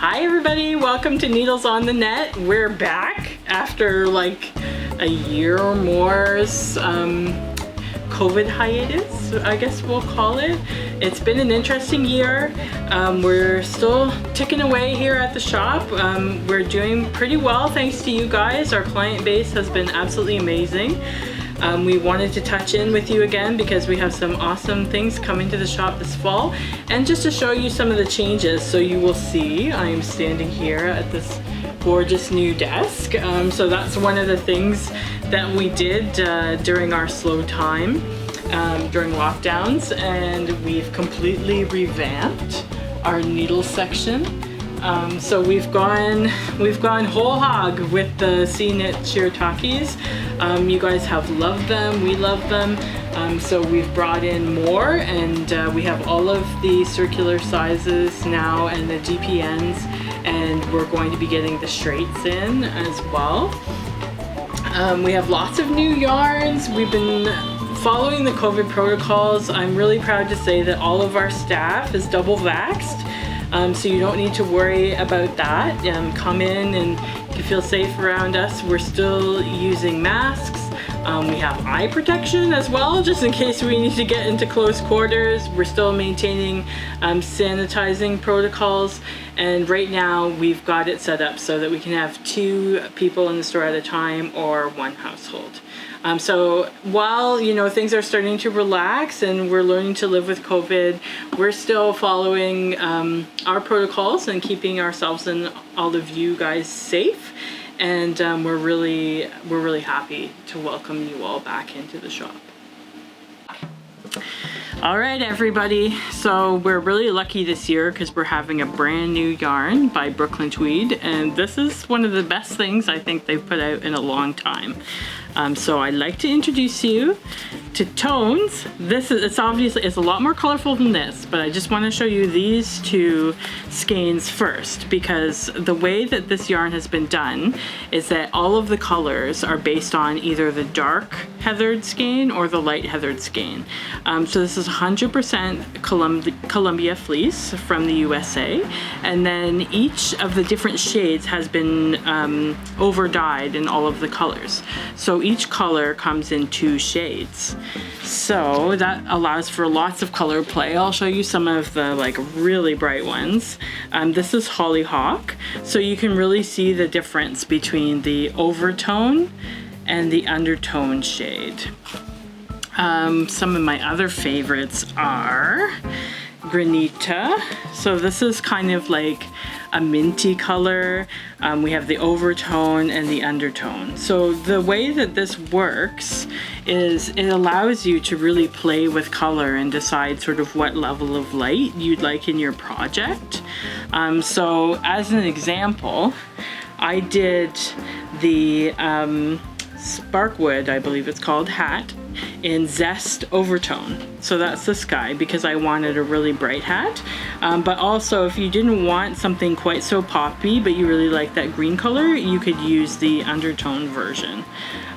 Hi everybody, welcome to Needles on the Net. We're back after like a year or more's COVID hiatus, I guess we'll call it. It's been an interesting year. We're still ticking away here at the shop. We're doing pretty well thanks to you guys. Our client base has been absolutely amazing. We wanted to touch in with you again because we have some awesome things coming to the shop this fall, and just to show you some of the changes. So you will see I am standing here at this gorgeous new desk. So that's one of the things that we did during our slow time during lockdowns, and we've completely revamped our needle section. So we've gone whole hog with the C-knit shiratakis. You guys have loved them, we love them. So we've brought in more, and we have all of the circular sizes now and the GPNs, and we're going to be getting the straights in as well. We have lots of new yarns. We've been following the COVID protocols. I'm really proud to say that all of our staff is double vaxxed. So you don't need to worry about that. Come in and you feel safe around us. We're still using masks. We have eye protection as well, just in case we need to get into close quarters. We're still maintaining sanitizing protocols. And right now we've got it set up so that we can have 2 people in the store at a time or 1 household. So while, you know, things are starting to relax and we're learning to live with COVID, we're still following our protocols and keeping ourselves and all of you guys safe. And we're really happy to welcome you all back into the shop. All right, everybody. So we're really lucky this year because we're having a brand new yarn by Brooklyn Tweed, and this is one of the best things I think they've put out in a long time. So I'd like to introduce you to Tones. It's obviously a lot more colorful than this, but I just want to show you these 2 skeins first, because the way that this yarn has been done is that all of the colors are based on either the dark heathered skein or the light heathered skein. So this is 100% Columbia fleece from the USA, and then each of the different shades has been over dyed in all of the colors. So each color comes in 2 shades. So that allows for lots of color play. I'll show you some of the like really bright ones. This is Hollyhock, so you can really see the difference between the overtone and the undertone shade. Some of my other favorites are Granita. So this is kind of like a minty color. We have the overtone and the undertone. So the way that this works is it allows you to really play with color and decide sort of what level of light you'd like in your project. So as an example, I did the Sparkwood, I believe it's called, hat in Zest overtone. So that's this guy because I wanted a really bright hat. But also if you didn't want something quite so poppy but you really like that green color, you could use the undertone version.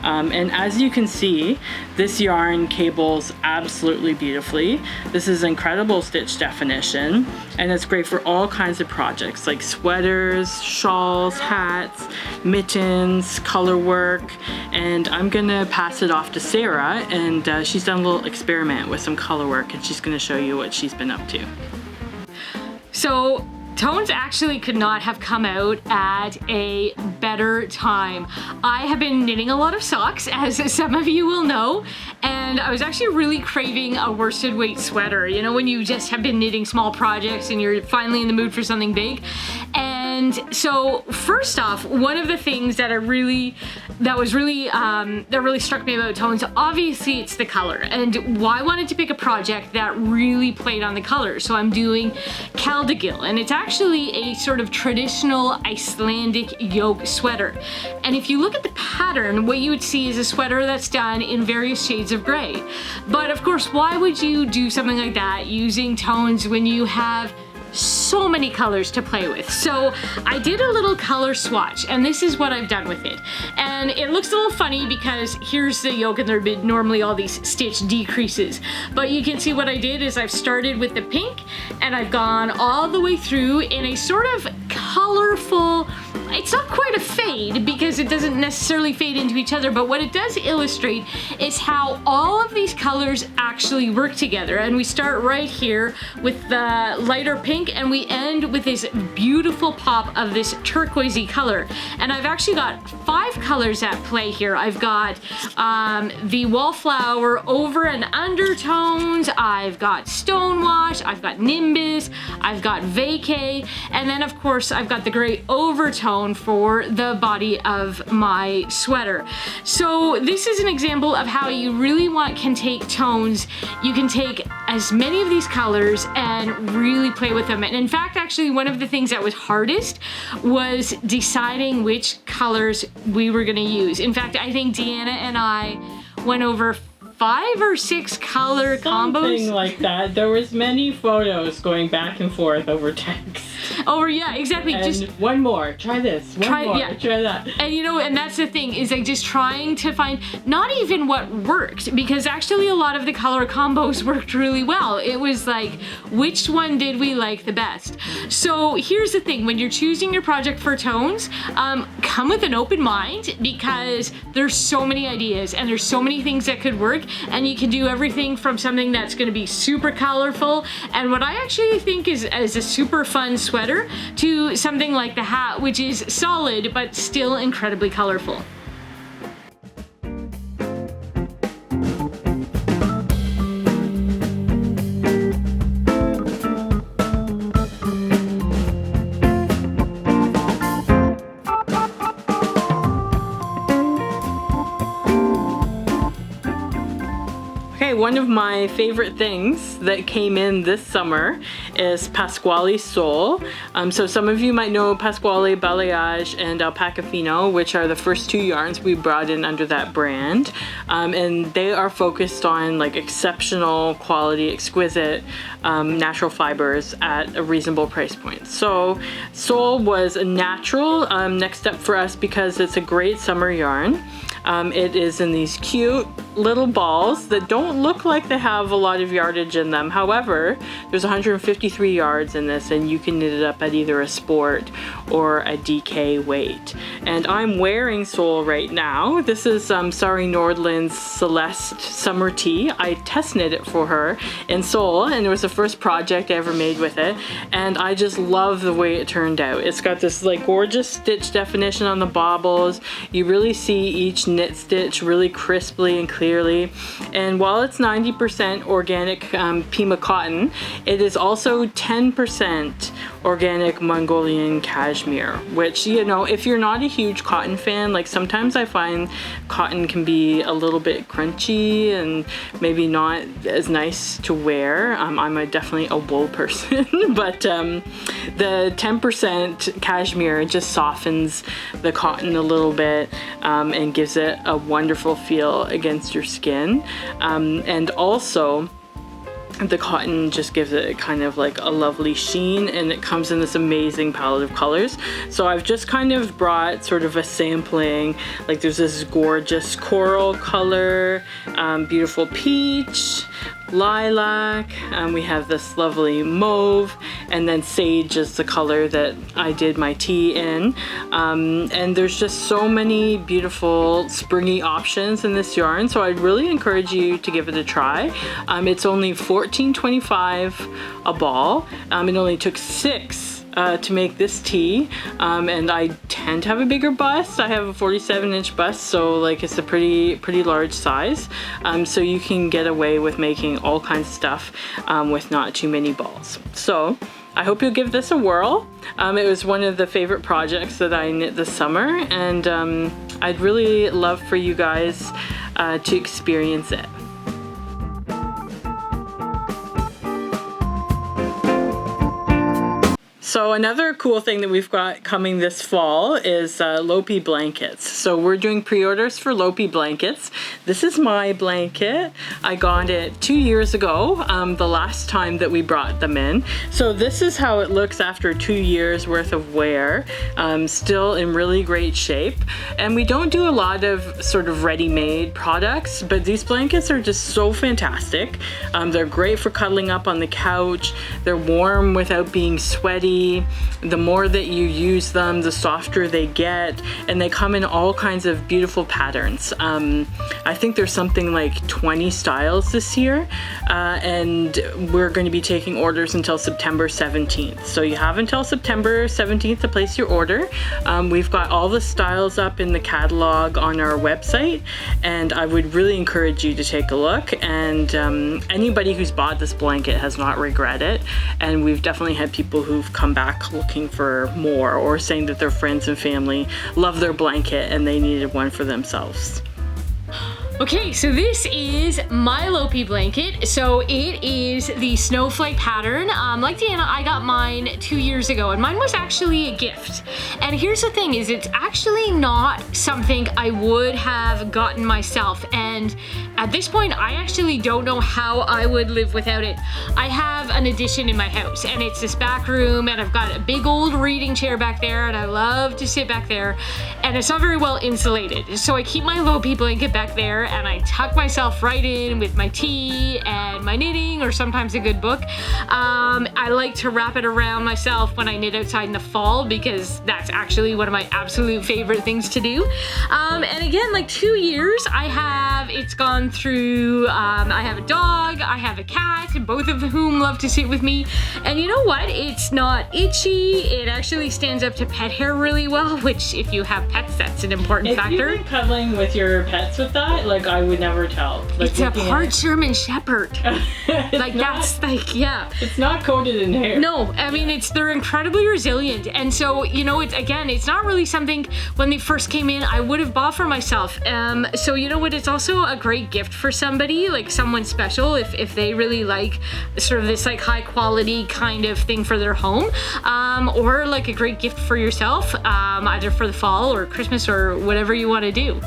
And as you can see, this yarn cables absolutely beautifully. This is incredible stitch definition, and it's great for all kinds of projects like sweaters, shawls, hats, mittens, color work. And I'm gonna pass it off to Sarah, and she's done a little experiment with some color work, and she's gonna show you what she's been up to. So Tones actually could not have come out at a better time. I have been knitting a lot of socks, as some of you will know, and I was actually really craving a worsted weight sweater. You know, when you just have been knitting small projects and you're finally in the mood for something big. And so first off, one of the things that really struck me about Tones, obviously it's the color, and I wanted to pick a project that really played on the color. So I'm doing Caldigil, and it's actually a sort of traditional Icelandic yoke sweater. And if you look at the pattern, what you would see is a sweater that's done in various shades of gray. But of course, why would you do something like that using Tones when you have so many colors to play with? So I did a little color swatch, and this is what I've done with it. And it looks a little funny because here's the yoke and there have been normally all these stitch decreases. But you can see what I did is I've started with the pink and I've gone all the way through in a sort of colorful, it's not quite a fade because it doesn't necessarily fade into each other, but what it does illustrate is how all of these colors actually work together. And we start right here with the lighter pink and we end with this beautiful pop of this turquoisey color. And I've actually got 5 colors at play here. I've got the wallflower over and undertones, I've got stonewash, I've got nimbus, I've got vacay, and then of course I've got the gray overtone for the body of my sweater. So this is an example of how you really can take tones. You can take as many of these colors and really play with them. And in fact, actually one of the things that was hardest was deciding which colors we were gonna use. In fact, I think Deanna and I went over 5 or 6 color combos. Something like that. There was many photos going back and forth over text. Oh yeah, exactly. And just one more. Try this. One more. Yeah. Try that. And you know, and that's the thing, is like just trying to find not even what worked, because actually a lot of the color combos worked really well. It was like, which one did we like the best? So here's the thing, when you're choosing your project for tones, come with an open mind, because there's so many ideas and there's so many things that could work, and you can do everything from something that's going to be super colorful and what I actually think is a super fun sweater to something like the hat, which is solid but still incredibly colorful. One of my favorite things that came in this summer is Pasquale Sole. So some of you might know Pasquale Balayage and Alpaca Fino, which are the first 2 yarns we brought in under that brand. And they are focused on like exceptional quality, exquisite natural fibers at a reasonable price point. So Sole was a natural next step for us because it's a great summer yarn. It is in these cute little balls that don't look like they have a lot of yardage in them. However, there's 153 yards in this and you can knit it up at either a sport or a DK weight. And I'm wearing Sole right now. This is Sari Nordland's Celeste Summer Tee. I test knit it for her in Sole and it was the first project I ever made with it. And I just love the way it turned out. It's got this like gorgeous stitch definition on the bobbles. You really see each knit stitch really crisply and clearly. And while it's 90% organic Pima cotton, it is also 10% organic Mongolian cashmere, which, you know, if you're not a huge cotton fan, like sometimes I find cotton can be a little bit crunchy and maybe not as nice to wear. I'm definitely a wool person, but the 10% cashmere just softens the cotton a little bit and gives it a wonderful feel against your skin. And also the cotton just gives it kind of like a lovely sheen, and it comes in this amazing palette of colors. So I've just kind of brought sort of a sampling, like there's this gorgeous coral color, beautiful peach, lilac, we have this lovely mauve, and then sage is the color that I did my tee in. And there's just so many beautiful springy options in this yarn, so I'd really encourage you to give it a try. It's only $14.25 a ball. It only took 6 to make this tee, and I tend to have a bigger bust. I have a 47-inch bust, so like it's a pretty large size. So you can get away with making all kinds of stuff with not too many balls. So I hope you'll give this a whirl. It was one of the favorite projects that I knit this summer, and I'd really love for you guys to experience it. So another cool thing that we've got coming this fall is Lopi Blankets. So we're doing pre-orders for Lopi Blankets. This is my blanket. I got it 2 years ago, the last time that we brought them in. So this is how it looks after 2 years worth of wear. Still in really great shape. And we don't do a lot of sort of ready-made products, but these blankets are just so fantastic. They're great for cuddling up on the couch. They're warm without being sweaty. quality. The more that you use them, the softer they get, and they come in all kinds of beautiful patterns. I think there's something like 20 styles this year, and we're going to be taking orders until September 17th. So you have until September 17th to place your order. We've got all the styles up in the catalog on our website, and I would really encourage you to take a look. And anybody who's bought this blanket has not regretted it, and we've definitely had people who've come back looking for more, or saying that their friends and family love their blanket and they needed one for themselves. Okay, so this is My Lopi blanket. So it is the snowflake pattern. Like Deanna, I got mine 2 years ago, and mine was actually a gift. And here's the thing is, it's actually not something I would have gotten myself. And at this point, I actually don't know how I would live without it. I have an addition in my house, and it's this back room, and I've got a big old reading chair back there, and I love to sit back there, and it's not very well insulated. So I keep my Lopi blanket back there, and I tuck myself right in with my tea and my knitting, or sometimes a good book. I like to wrap it around myself when I knit outside in the fall, because that's actually one of my absolute favorite things to do. And again, like 2 years, it's gone through, I have a dog, I have a cat, both of whom love to sit with me. And you know what? It's not itchy. It actually stands up to pet hair really well, which if you have pets, that's an important factor. If you've been cuddling with your pets with that, like, I would never tell. Like, it's a part German Shepherd. Like, that's like, yeah. It's not coated in hair. No, I mean, they're incredibly resilient. And so, you know, it's not really something when they first came in I would have bought for myself. So you know what, it's also a great gift for somebody, like someone special, if they really like sort of this like high quality kind of thing for their home, or like a great gift for yourself, either for the fall or Christmas or whatever you want to do.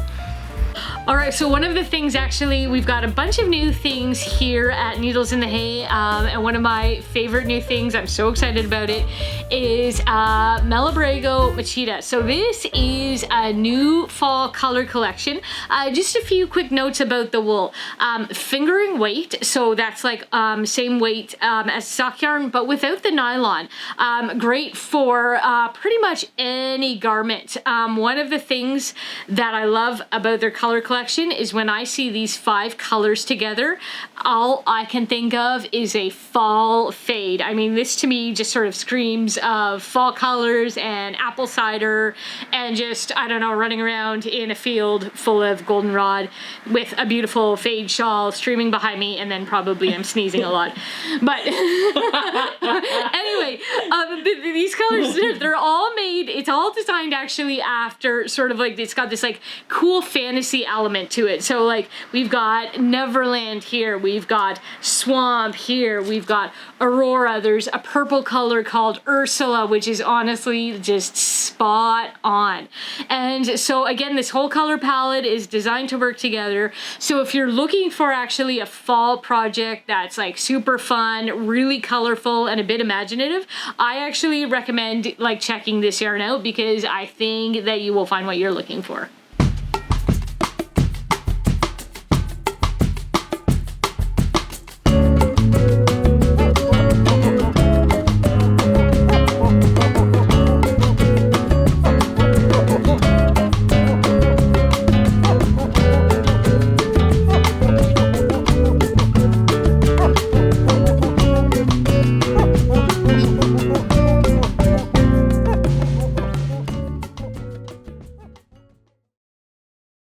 All right, so one of the things, actually, we've got a bunch of new things here at Needles in the Hay, and one of my favorite new things, I'm so excited about it, is malabrego machida. So this is a new fall color collection. Just a few quick notes about the wool. Fingering weight, so that's like same weight as sock yarn, but without the nylon. Great for pretty much any garment. One of the things that I love about their color collection is when I see these 5 colors together, all I can think of is a fall fade. I mean, this to me just sort of screams of fall colors and apple cider and just, I don't know, running around in a field full of goldenrod with a beautiful fade shawl streaming behind me, and then probably I'm sneezing a lot. But anyway, these colors, they're all made, it's all designed actually after sort of like, it's got this like cool fantasy element to it. So like we've got Neverland here, we've got Swamp here, we've got Aurora, there's a purple color called Ursula, which is honestly just spot on. And so again, this whole color palette is designed to work together. So if you're looking for actually a fall project that's like super fun, really colorful, and a bit imaginative, I actually recommend like checking this yarn out, because I think that you will find what you're looking for.